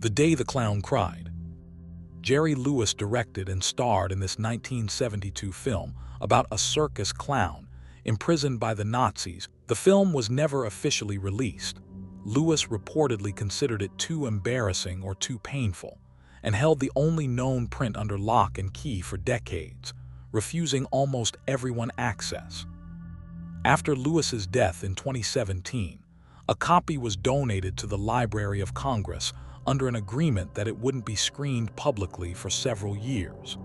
The Day the Clown Cried. Jerry Lewis directed and starred in this 1972 film about a circus clown imprisoned by the Nazis. The film was never officially released. Lewis reportedly considered it too embarrassing or too painful, and held the only known print under lock and key for decades, refusing almost everyone access. After Lewis's death in 2017, a copy was donated to the Library of Congress under an agreement that it wouldn't be screened publicly for several years.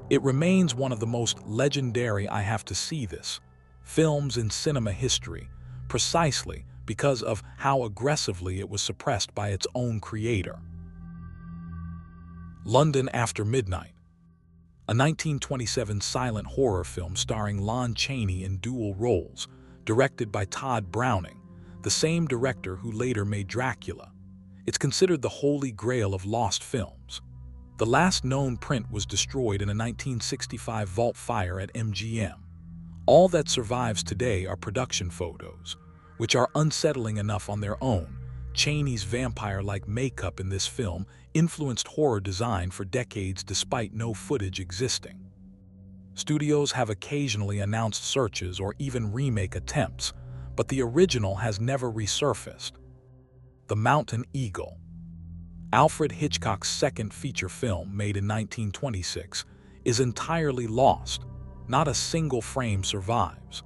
It remains one of the most legendary "I have to see this" films in cinema history, precisely because of how aggressively it was suppressed by its own creator. London After Midnight. A 1927 silent horror film starring Lon Chaney in dual roles, directed by Todd Browning, the same director who later made Dracula. It's considered the holy grail of lost films. The last known print was destroyed in a 1965 vault fire at MGM. All that survives today are production photos, which are unsettling enough on their own. Chaney's vampire-like makeup in this film influenced horror design for decades despite no footage existing. Studios have occasionally announced searches or even remake attempts, but the original has never resurfaced. The Mountain Eagle. Alfred Hitchcock's second feature film, made in 1926, is entirely lost. Not a single frame survives.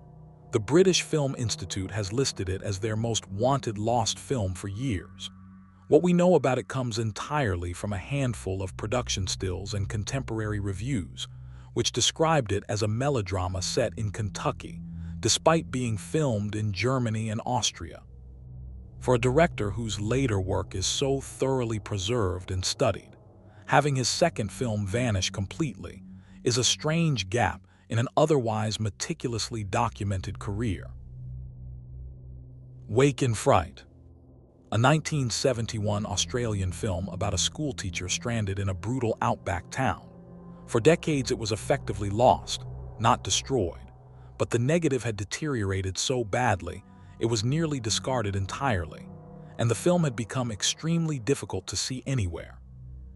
The British Film Institute has listed it as their most wanted lost film for years. What we know about it comes entirely from a handful of production stills and contemporary reviews, which described it as a melodrama set in Kentucky, despite being filmed in Germany and Austria. For a director whose later work is so thoroughly preserved and studied, having his second film vanish completely is a strange gap in an otherwise meticulously documented career. Wake in Fright. A 1971 Australian film about a schoolteacher stranded in a brutal outback town. For decades it was effectively lost, not destroyed, but the negative had deteriorated so badly it was nearly discarded entirely, and the film had become extremely difficult to see anywhere.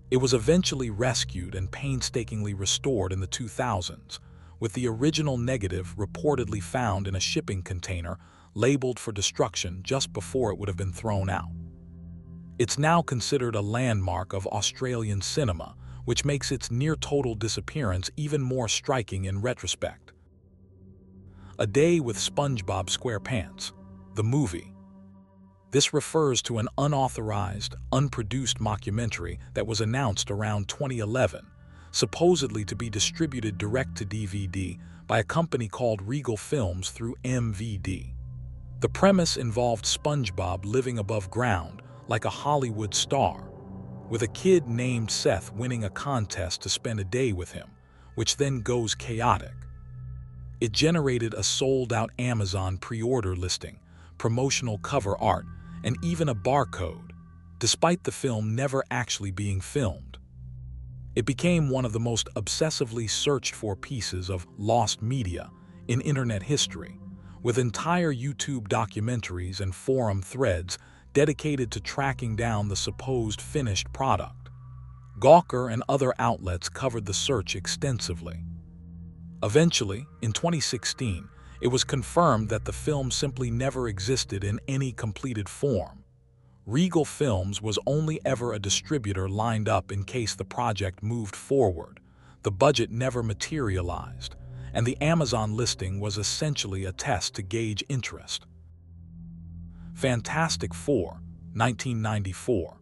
It was eventually rescued and painstakingly restored in the 2000s, with the original negative reportedly found in a shipping container labeled for destruction just before it would have been thrown out. It's now considered a landmark of Australian cinema, which makes its near-total disappearance even more striking in retrospect. A Day with SpongeBob SquarePants, the movie. This refers to an unauthorized, unproduced mockumentary that was announced around 2011, supposedly to be distributed direct to DVD by a company called Regal Films through MVD. The premise involved SpongeBob living above ground like a Hollywood star, with a kid named Seth winning a contest to spend a day with him, which then goes chaotic. It generated a sold-out Amazon pre-order listing, promotional cover art, and even a barcode, despite the film never actually being filmed. It became one of the most obsessively searched-for pieces of lost media in internet history, with entire YouTube documentaries and forum threads dedicated to tracking down the supposed finished product. Gawker and other outlets covered the search extensively. Eventually, in 2016, it was confirmed that the film simply never existed in any completed form. Regal Films was only ever a distributor lined up in case the project moved forward. The budget never materialized, and the Amazon listing was essentially a test to gauge interest. Fantastic Four, 1994.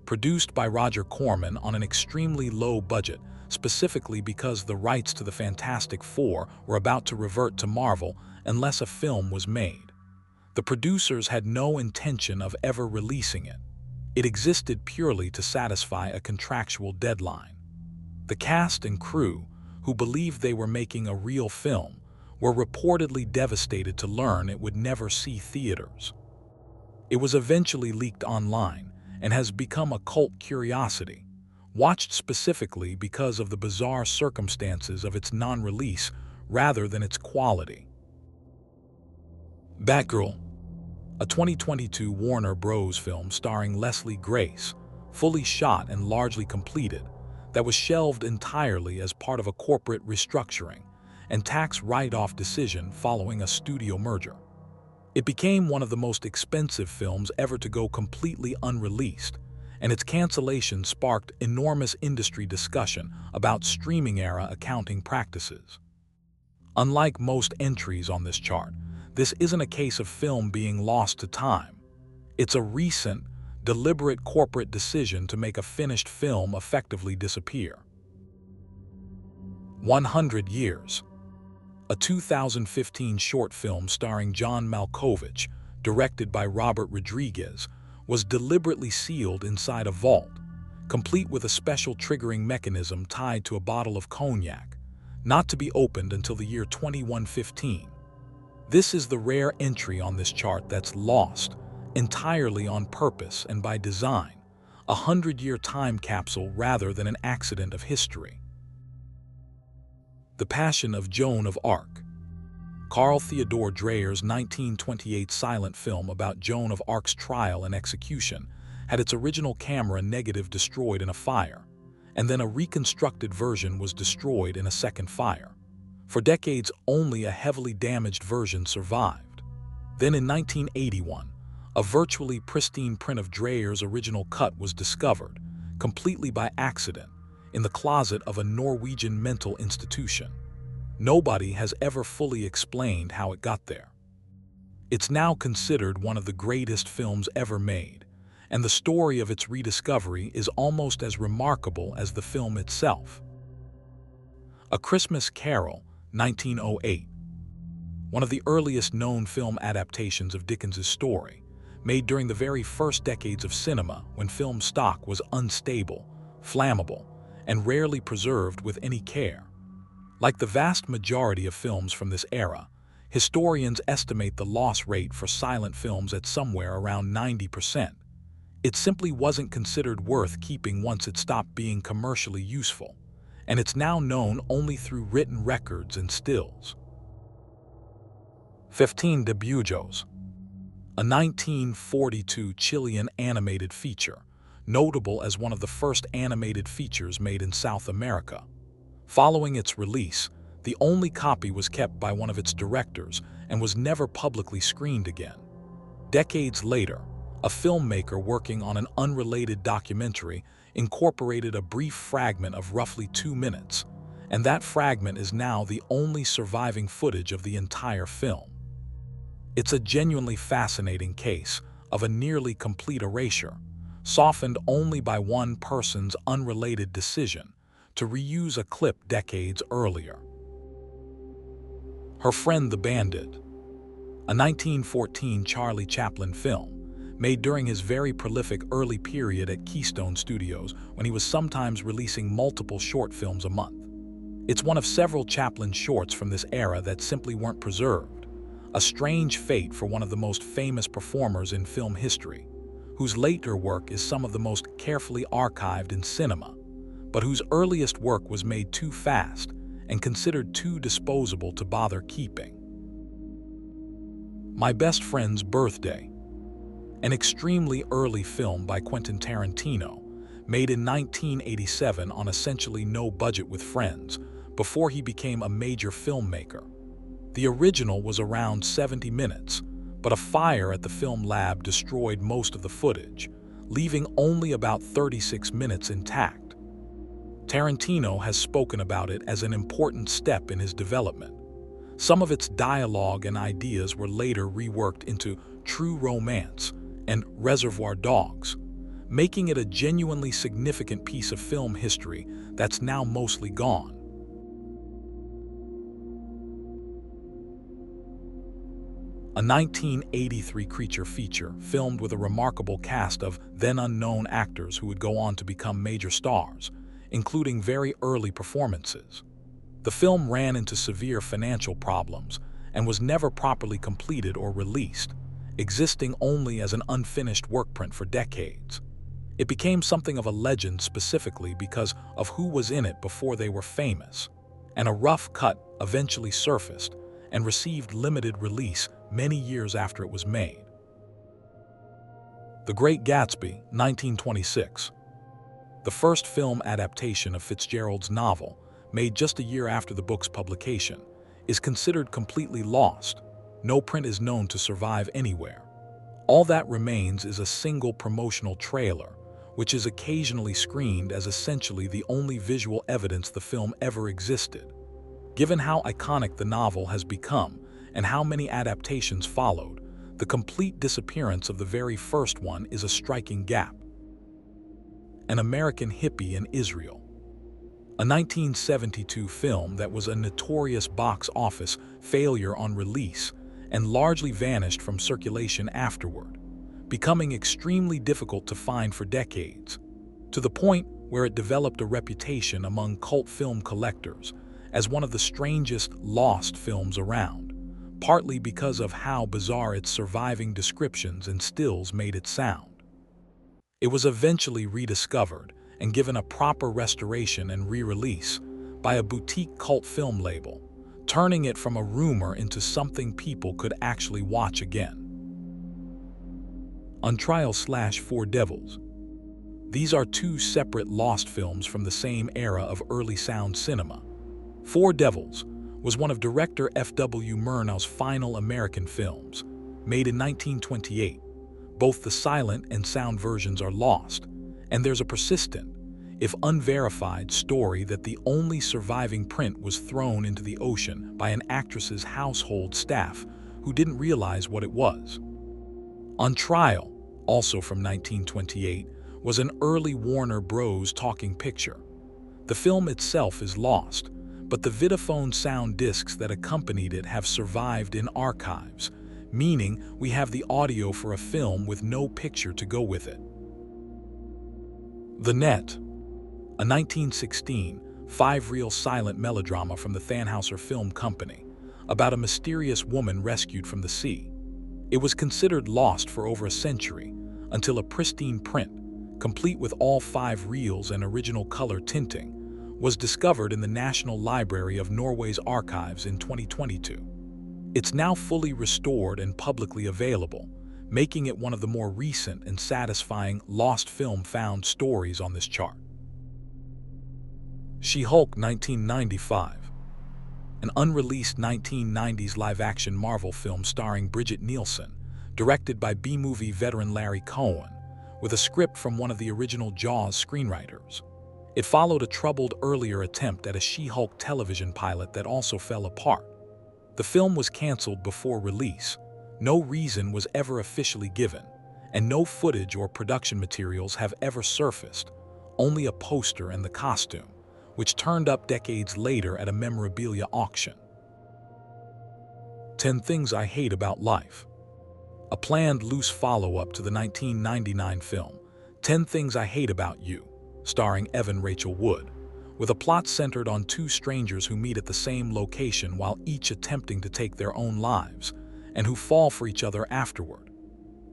Produced by Roger Corman on an extremely low budget, specifically because the rights to the Fantastic Four were about to revert to Marvel unless a film was made. The producers had no intention of ever releasing it. It existed purely to satisfy a contractual deadline. The cast and crew, who believed they were making a real film, were reportedly devastated to learn it would never see theaters. It was eventually leaked online and has become a cult curiosity, watched specifically because of the bizarre circumstances of its non-release rather than its quality. Batgirl, a 2022 Warner Bros. Film starring Leslie Grace, fully shot and largely completed, that was shelved entirely as part of a corporate restructuring and tax write-off decision following a studio merger. It became one of the most expensive films ever to go completely unreleased, and its cancellation sparked enormous industry discussion about streaming-era accounting practices. Unlike most entries on this chart, this isn't a case of film being lost to time. It's a recent, deliberate corporate decision to make a finished film effectively disappear. 100 Years. A 2015 short film starring John Malkovich, directed by Robert Rodriguez, was deliberately sealed inside a vault, complete with a special triggering mechanism tied to a bottle of cognac, not to be opened until the year 2115. This is the rare entry on this chart that's lost, entirely on purpose and by design, a 100-year time capsule rather than an accident of history. The Passion of Joan of Arc. Carl Theodor Dreyer's 1928 silent film about Joan of Arc's trial and execution had its original camera negative destroyed in a fire, and then a reconstructed version was destroyed in a second fire. For decades, only a heavily damaged version survived. Then in 1981, a virtually pristine print of Dreyer's original cut was discovered, completely by accident, in the closet of a Norwegian mental institution. Nobody has ever fully explained how it got there. It's now considered one of the greatest films ever made, and the story of its rediscovery is almost as remarkable as the film itself. A Christmas Carol, 1908. One of the earliest known film adaptations of Dickens's story, made during the very first decades of cinema when film stock was unstable, flammable, and rarely preserved with any care. Like the vast majority of films from this era, historians estimate the loss rate for silent films at somewhere around 90%. It simply wasn't considered worth keeping once it stopped being commercially useful, and it's now known only through written records and stills. 15 de Bujos. A 1942 Chilean animated feature, notable as one of the first animated features made in South America. Following its release, the only copy was kept by one of its directors and was never publicly screened again. Decades later, a filmmaker working on an unrelated documentary incorporated a brief fragment of roughly 2 minutes, and that fragment is now the only surviving footage of the entire film. It's a genuinely fascinating case of a nearly complete erasure, softened only by one person's unrelated decision to reuse a clip decades earlier. Her Friend the Bandit. A 1914 Charlie Chaplin film, made during his very prolific early period at Keystone Studios when he was sometimes releasing multiple short films a month. It's one of several Chaplin shorts from this era that simply weren't preserved, a strange fate for one of the most famous performers in film history, whose later work is some of the most carefully archived in cinema, but whose earliest work was made too fast and considered too disposable to bother keeping. My Best Friend's Birthday. An extremely early film by Quentin Tarantino, made in 1987 on essentially no budget with friends, before he became a major filmmaker. The original was around 70 minutes, but a fire at the film lab destroyed most of the footage, leaving only about 36 minutes intact. Tarantino has spoken about it as an important step in his development. Some of its dialogue and ideas were later reworked into True Romance and Reservoir Dogs, making it a genuinely significant piece of film history that's now mostly gone. A 1983 creature feature filmed with a remarkable cast of then-unknown actors who would go on to become major stars, including very early performances. The film ran into severe financial problems and was never properly completed or released, existing only as an unfinished workprint for decades. It became something of a legend specifically because of who was in it before they were famous, and a rough cut eventually surfaced and received limited release many years after it was made. The Great Gatsby, 1926. the first film adaptation of Fitzgerald's novel, made just a year after the book's publication, is considered completely lost. No print is known to survive anywhere. All that remains is a single promotional trailer, which is occasionally screened as essentially the only visual evidence the film ever existed. Given how iconic the novel has become and how many adaptations followed, the complete disappearance of the very first one is a striking gap. An American Hippie in Israel. A 1972 film that was a notorious box office failure on release and largely vanished from circulation afterward, becoming extremely difficult to find for decades, to the point where it developed a reputation among cult film collectors as one of the strangest lost films around, partly because of how bizarre its surviving descriptions and stills made it sound. It was eventually rediscovered and given a proper restoration and re-release by a boutique cult film label, turning it from a rumor into something people could actually watch again. On Trial/Four Devils. These are two separate lost films from the same era of early sound cinema. Four Devils was one of director F.W. Murnau's final American films, made in 1928. Both the silent and sound versions are lost, and there's a persistent, if unverified, story that the only surviving print was thrown into the ocean by an actress's household staff who didn't realize what it was. On Trial, also from 1928, was an early Warner Bros. Talking picture. The film itself is lost, but the Vitaphone sound discs that accompanied it have survived in archives, meaning we have the audio for a film with no picture to go with it. The Net. A 1916 five-reel silent melodrama from the Thanhouser Film Company about a mysterious woman rescued from the sea. It was considered lost for over a century until a pristine print, complete with all 5 reels and original color tinting, was discovered in the National Library of Norway's archives in 2022. It's now fully restored and publicly available, making it one of the more recent and satisfying lost film found stories on this chart. She-Hulk 1995. An unreleased 1990s live-action Marvel film starring Bridget Nielsen, directed by B-movie veteran Larry Cohen, with a script from one of the original Jaws screenwriters. It followed a troubled earlier attempt at a She-Hulk television pilot that also fell apart. The film was canceled before release. No reason was ever officially given, and no footage or production materials have ever surfaced, only a poster and the costume, which turned up decades later at a memorabilia auction. 10 Things I Hate About Life. A planned loose follow-up to the 1999 film, 10 Things I Hate About You, starring Evan Rachel Wood, with a plot centered on 2 strangers who meet at the same location while each attempting to take their own lives, and who fall for each other afterward.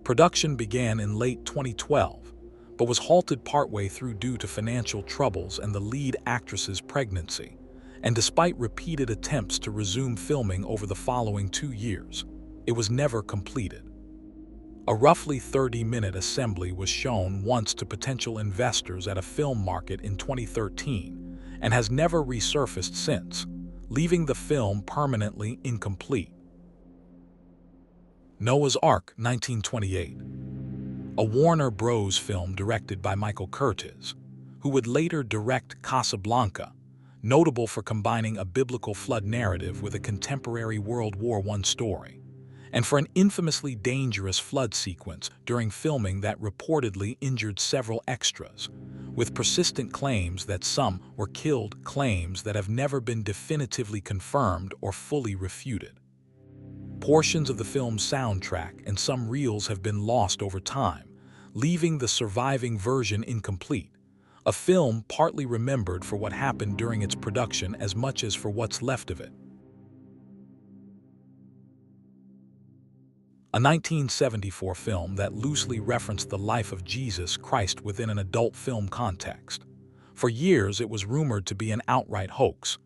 Production began in late 2012, but was halted partway through due to financial troubles and the lead actress's pregnancy, and despite repeated attempts to resume filming over the following 2 years, it was never completed. A roughly 30-minute assembly was shown once to potential investors at a film market in 2013 and has never resurfaced since, leaving the film permanently incomplete. Noah's Ark 1928. A Warner Bros. Film directed by Michael Curtiz, who would later direct Casablanca, notable for combining a biblical flood narrative with a contemporary World War I story, and for an infamously dangerous flood sequence during filming that reportedly injured several extras, with persistent claims that some were killed, claims that have never been definitively confirmed or fully refuted. Portions of the film's soundtrack and some reels have been lost over time, leaving the surviving version incomplete, a film partly remembered for what happened during its production as much as for what's left of it. A 1974 film that loosely referenced the life of Jesus Christ within an adult film context. For years, it was rumored to be an outright hoax,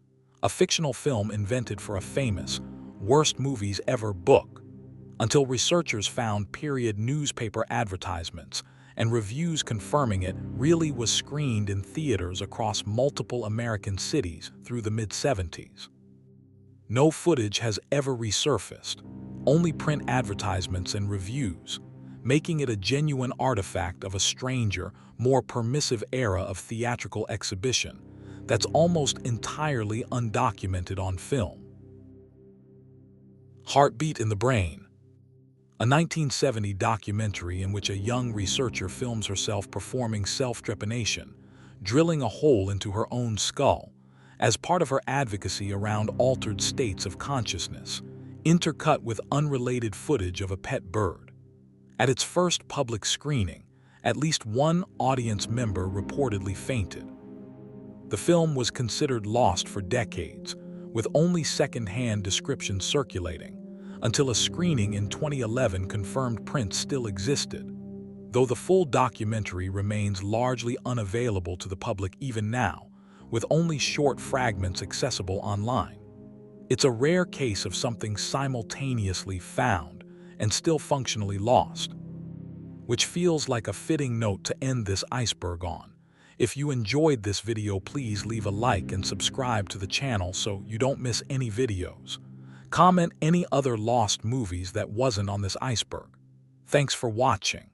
a fictional film invented for a famous, worst movies ever book, until researchers found period newspaper advertisements and reviews confirming it really was screened in theaters across multiple American cities through the mid-70s. No footage has ever resurfaced, only print advertisements and reviews, making it a genuine artifact of a stranger, more permissive era of theatrical exhibition that's almost entirely undocumented on film. Heartbeat in the Brain, a 1970 documentary in which a young researcher films herself performing self-trepanation, drilling a hole into her own skull, as part of her advocacy around altered states of consciousness, intercut with unrelated footage of a pet bird. At its first public screening, at least one audience member reportedly fainted. The film was considered lost for decades, with only second-hand descriptions circulating, until a screening in 2011 confirmed prints still existed, though the full documentary remains largely unavailable to the public even now, with only short fragments accessible online. It's a rare case of something simultaneously found and still functionally lost, which feels like a fitting note to end this iceberg on. If you enjoyed this video, please leave a like and subscribe to the channel so you don't miss any videos. Comment any other lost movies that wasn't on this iceberg. Thanks for watching.